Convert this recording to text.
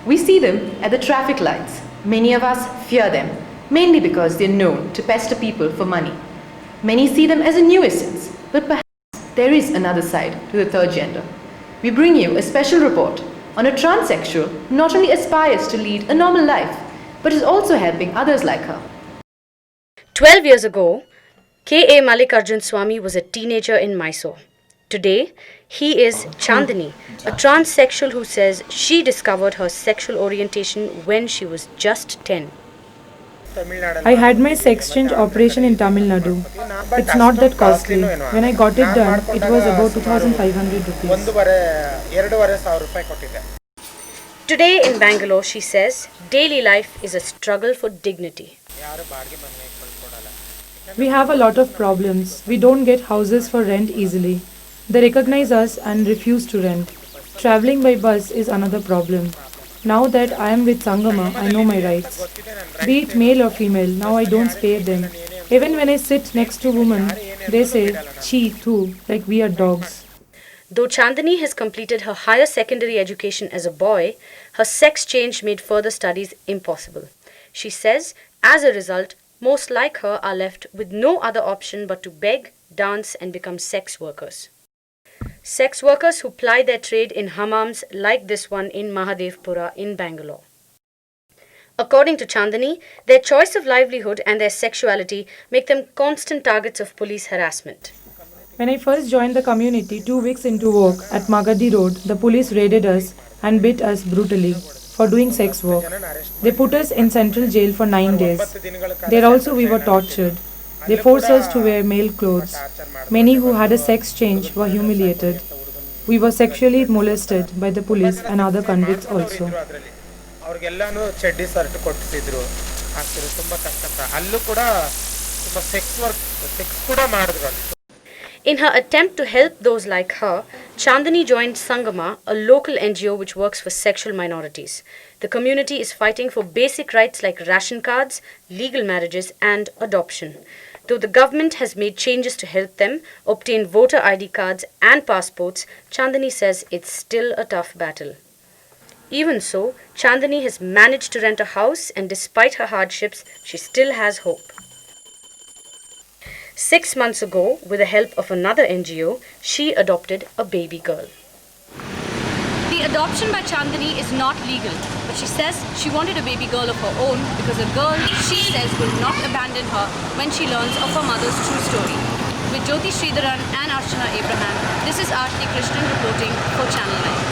We see them at the traffic lights. Many of us fear them, mainly because they're known to pester people for money. Many see them as a nuisance, but perhaps there is another side to the third gender. We bring you a special report on a transsexual who not only aspires to lead a normal life, but is also helping others like her. 12 years ago, K.A. Mallikarjun Swamy was a teenager in Mysore. Today, he is Chandni, a transsexual who says she discovered her sexual orientation when she was just 10. I had my sex change operation in Tamil Nadu. It's not that costly. When I got it done, it was about 2,500 rupees. Today in Bangalore, she says, daily life is a struggle for dignity. We have a lot of problems. We don't get houses for rent easily. They recognize us and refuse to rent. Traveling by bus is another problem. Now that I am with Sangama, I know my rights. Be it male or female, now I don't spare them. Even when I sit next to women, they say, "Chi, tu," like we are dogs. Though Chandni has completed her higher secondary education as a boy, her sex change made further studies impossible. She says, as a result, most like her are left with no other option but to beg, dance, and become sex workers. Sex workers who ply their trade in hammams like this one in Mahadevpura in Bangalore. According to Chandni, their choice of livelihood and their sexuality make them constant targets of police harassment. When I first joined the community 2 weeks into work at Magadi Road, the police raided us and beat us brutally for doing sex work. They put us in central jail for 9 days. There also we were tortured. They forced us to wear male clothes. Many who had a sex change were humiliated. We were sexually molested by the police and other convicts also. ಅವ್ರಿಗೆಲ್ಲಾನು ಚಡ್ಡಿ shirt ಕೊಟ್ಟಿದ್ರು ಆಗ್ತಿದ್ರು ತುಂಬಾ ಕಷ್ಟ ಅಲ್ಲೂ ಕೂಡ ತುಂಬಾ sex ಕೂಡ ಮಾಡಿದ್ರು ಅಲ್ಲಿ. In her attempt to help those like her, Chandni joined Sangama, a local NGO which works for sexual minorities. The community is fighting for basic rights like ration cards, legal marriages, and adoption. Though the government has made changes to help them obtain voter ID cards and passports, Chandni says it's still a tough battle. Even so, Chandni has managed to rent a house, and despite her hardships, she still has hope. 6 months ago, with the help of another NGO, she adopted a baby girl. The adoption by Chandni is not legal, but she says she wanted a baby girl of her own because a girl she says will not abandon her when she learns of her mother's true story. With Jyoti Sridharan and Archana Abraham, this is Arathi Krishnan reporting for Channel 9.